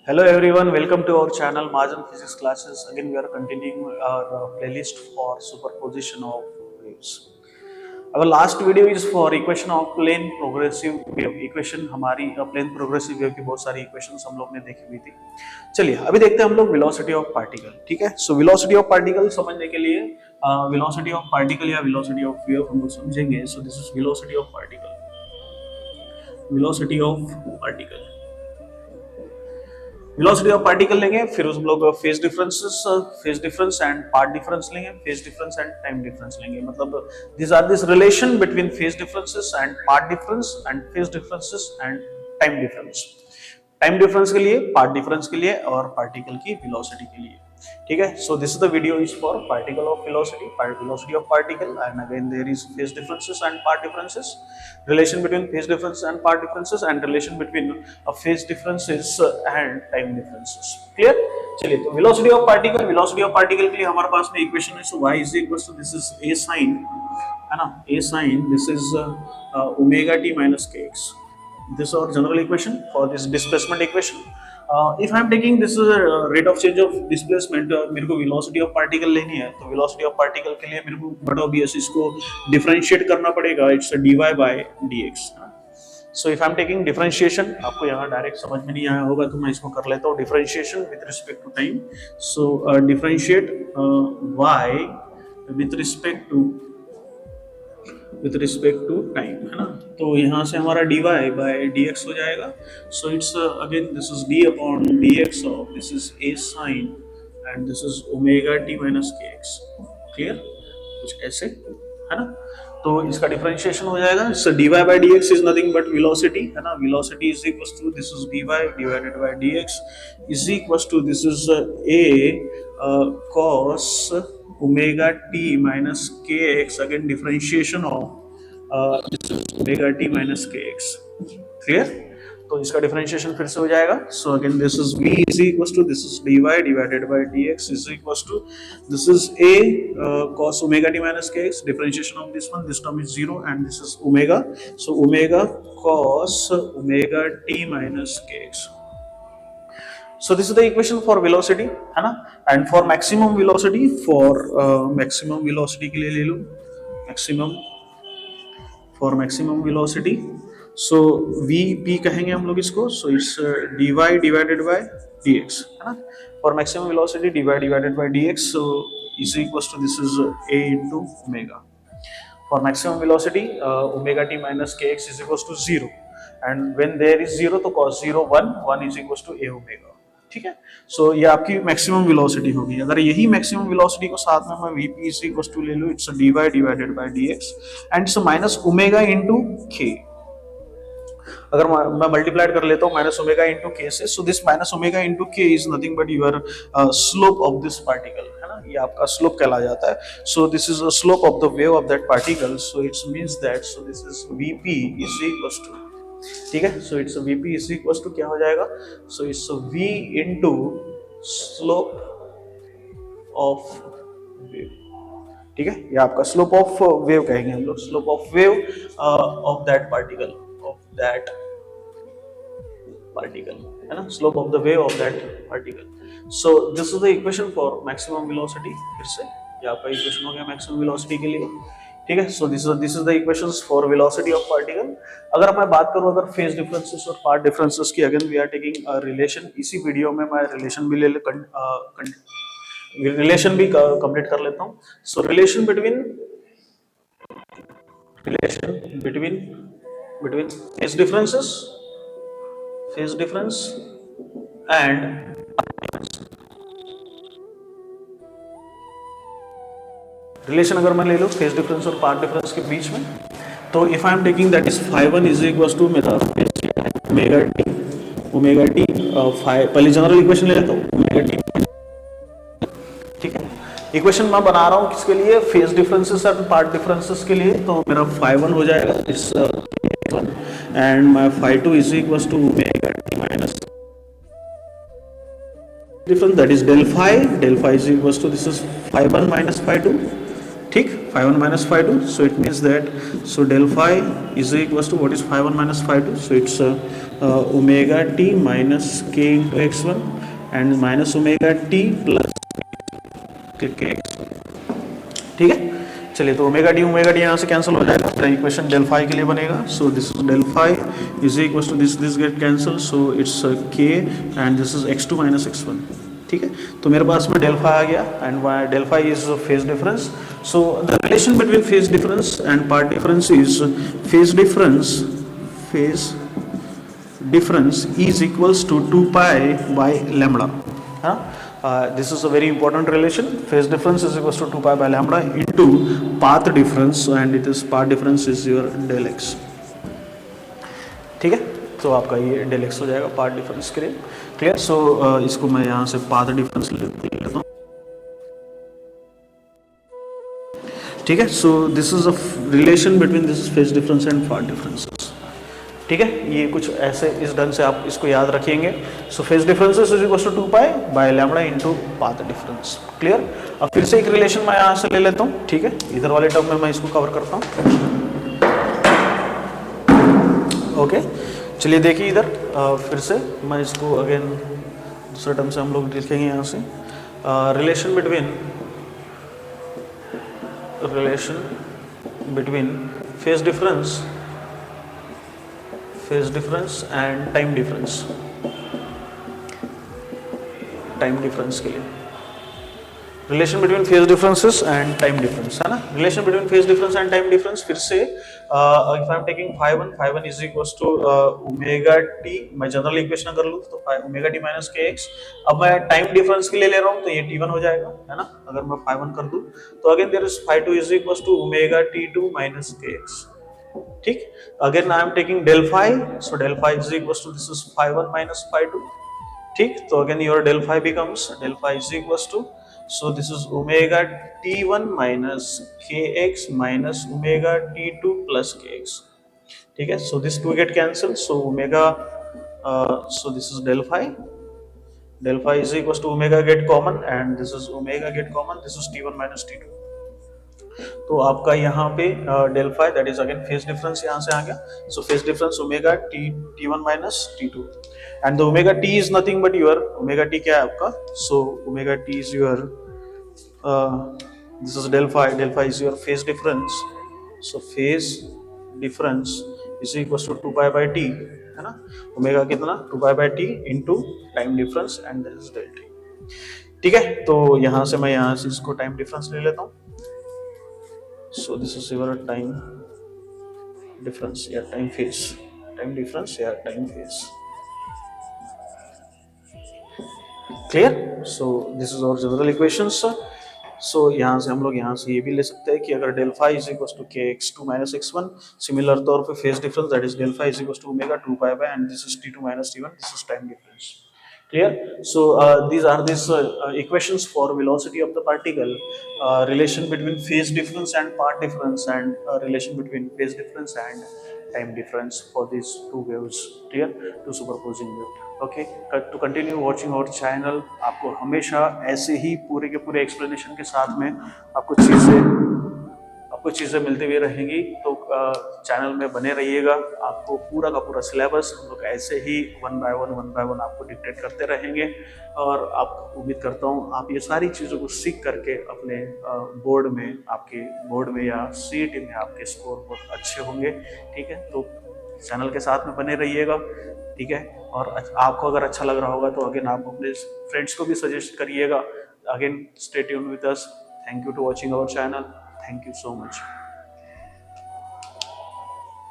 Hello everyone, welcome to our channel Mahajan Physics Classes. Again, we are continuing our playlist for superposition of waves. Our last video is for equation of plane progressive wave. Equation हमारी plane progressive wave की बहुत सारी equations हम लोग ने देखी हुई थी. चलिए अभी देखते हैं हम लोग velocity of particle. ठीक है, so velocity of particle समझने के लिए velocity of particle या velocity of wave हम लोग समझेंगे. So this is velocity of particle. Velocity of particle. Velocity of particle लेंगे, फिर उस लोग phase difference and path difference लेंगे, phase difference and time difference लेंगे. मतलब this are this relation between phase differences and path difference and phase differences and time difference. Time difference के लिए, part difference के लिए और पार्टिकल की velocity के लिए. ठीक है, so this is the video is for particle of velocity of particle, and again there is phase differences and path differences, relation between phase difference and part differences, and relation between phase differences and time differences. Clear? चलिए, तो velocity of particle के लिए हमारे पास में equation है. सो y is equal to this is a sin, है ना, a sin, this is omega t minus kx. This is our general equation for this displacement equation. If I am taking this is a rate of change of displacement, मेरे को velocity of particle लेनी है, तो velocity of particle के लिए मेरे को but obvious इसको डिफरेंशिएट करना पड़ेगा. It's dy by dx. So if I am taking differentiation, आपको यहाँ डायरेक्ट समझ में नहीं आया होगा तो मैं इसको कर लेता हूँ. Differentiation with respect to time. So differentiate y with respect to time, है ना. तो यहाँ से हमारा dy by dx हो जाएगा. So it's again this is d upon dx of this is a sin and this is omega t minus kx. Clear? कुछ ऐसे, है ना. तो इसका डिफरेंशिएशन हो जाएगा. So dy by dx is nothing but velocity, है ना. Velocity is equal to this is dy divided by dx is equal to this is a cos omega t minus kx, again differentiation of this is omega t minus kx. Clear? तो इसका differentiation फिर से हो जाएगा. So again this is v is equals to this is dy divided by dx is equals to this is a cos omega t minus kx. Differentiation of this term is 0 and this is omega. So omega cos omega t minus kx. So this is the equation for velocity, है ना. And for maximum velocity, maximum velocity के लिए ले लो for maximum velocity. So Vp कहेंगे हम लोग इसको. So it's dy divided by dx, है ना. For maximum velocity dy divided by dx, so is equals to this is a into omega. For maximum velocity omega t minus kx is equals to 0, and when there is 0 तो cos 0 1 is equals to a omega. ठीक है. सो ये आपकी maximum velocity होगी. अगर यही maximum velocity को साथ में मैं vp इज इक्वल टू ले लूं, it's dy divided by dx and it's minus omega into k. अगर मैं मल्टीप्लाई कर लेता हूं माइनस ओमेगा इनटू k से, so this minus omega into k is nothing but your slope of this particle, है ना. ये आपका स्लोप कहला जाता है. So this is a slope of the wave of that particle. So it's means that so this is vp is equal to, ठीक है. So it's vp is equal to क्या हो जाएगा. So it's v into slope of wave. ठीक है, ये आपका slope of wave कहेंगे हम लोग. Slope of wave of that particle, है ना. Slope of the wave of that particle. So this is the equation for maximum velocity. फिर से ये आपका इक्वेशन हो गया मैक्सिमम वेलोसिटी के लिए. ठीक है. So this is the equations for velocity of particle. अगर मैं बात करूं अगर फेज डिफरेंसेस और पार्ट डिफरेंसेस की, again we are taking relation. इसी वीडियो में मैं रिलेशन भी कंप्लीट कर लेता हूं. So relation between phase difference and relation अगर मैं ले लूं फेज डिफरेंस और पार्ट डिफरेंस के बीच में, तो if I am taking that is φ1 is equal to मेरा ओमेगा टी पहले जनरल इक्वेशन ले लेता हूं ओमेगा टी. ठीक है. इक्वेशन मैं बना रहा हूं किसके लिए, फेज डिफरेंसेस और पार्ट डिफरेंसेस के लिए. तो मेरा φ1 हो जाएगा इस and my φ2 is equal to omega T minus difference that is del phi is equals to this is φ1 minus φ2. ठीक, phi1 minus phi2, so it means that so del phi is equals to what is phi1 minus phi2, so it's omega t minus k into x1 and minus omega t plus kx, ठीक है। चलिए तो omega D यहाँ से cancel हो जाएगा, तो equation del phi के लिए बनेगा, so this is del phi is equal to this get cancel, so it's K and this is x2 minus x1, ठीक है। तो मेरे पास में डेल फाई आ गया and del phi is phase difference, so the relation between phase difference and path difference is phase difference is equals to 2 pi by lambda, हाँ। This is a very important relation. Phase difference is equals to 2 pi by lambda into path difference, and it is path difference is your del x, ठीक है। तो आपका ये del x हो जाएगा path difference के लिए, क्लियर। सो इसको मैं यहाँ से path difference लेता हूँ, ठीक है। So this is a relation between this phase difference and path differences, ठीक है। ये कुछ ऐसे इस ढंग से आप इसको याद रखेंगे। So phase differences is equal to 2 pi by lambda into path difference, clear. अब फिर से एक रिलेशन मैं यहाँ से ले लेता हूँ, ठीक है। इधर वाले टर्म में मैं इसको कवर करता हूँ, ओके। चलिए देखिए इधर फिर से मैं इसको अगेन दूसरे टर्म से हम लोग लिखेंगे यहाँ से relation between phase difference and time difference के लिए relation between phase differences and time difference, है ना। Relation between phase difference and time difference, फिर से if I am taking phi1 is equals to omega t, मैं general equation कर लूँ तो omega T minus k x. अब मैं टाइम डिफरेंस के लिए ले रहा हूँ तो ये t1 हो जाएगा, है ना। अगर मैं phi1 कर दूँ तो again there is phi2 is equals to omega t2 minus k x, ठीक। Again I am taking del phi, so del phi is equals to this is phi1 minus phi2, ठीक। तो again your del phi becomes del phi is equals to, so this is omega t1 minus kx minus omega t2 plus kx, ठीक है। so this two get cancelled, so omega so this is del phi is equals to omega get common and this is omega get common, this is t1 minus t2। तो आपका यहाँ पे del phi that is again phase difference यहाँ से आ गया, so phase difference omega t1 minus t2 and the omega t is nothing but your omega t क्या है आपका, so omega t is your this is del phi is your phase difference, so phase difference is equals to 2 pi by t, है ना। Omega कितना 2 pi by t into time difference and that is del t, ठीक है। तो यहाँ से मैं यहाँ से इसको टाइम डिफरेंस ले लेता हूँ, so this is your time difference या time difference या time phase, clear। so this is our general equations, so यहाँ से हम लोग यहाँ से ये भी ले सकते हैं कि अगर del phi is equals to k x2 minus x1, similar तौर पे phase difference that is del phi is equals to omega 2 pi by and this is t2 minus t1, this is time difference, clear। so these are equations for velocity of the particle, relation between phase difference and part difference, and relation between phase difference and time difference for these two waves, clear, two superposing waves, okay। to continue watching our channel, आपको हमेशा ऐसे ही पूरे के पूरे explanation के साथ में आपको चीज़ें मिलती हुई रहेंगी, तो चैनल में बने रहिएगा। आपको पूरा का पूरा सिलेबस हम लोग ऐसे ही वन बाय वन आपको डिक्टेट करते रहेंगे, और आप उम्मीद करता हूँ आप ये सारी चीज़ों को सीख करके अपने आपके बोर्ड में या CET में आपके स्कोर बहुत अच्छे होंगे, ठीक है। तो चैनल के साथ में बने रहिएगा, ठीक है। और आपको अगर अच्छा लग रहा होगा तो अगेन आप अपने फ्रेंड्स को भी सजेस्ट करिएगा। Again stay tuned with us, thank you to watching our channel, thank you so much।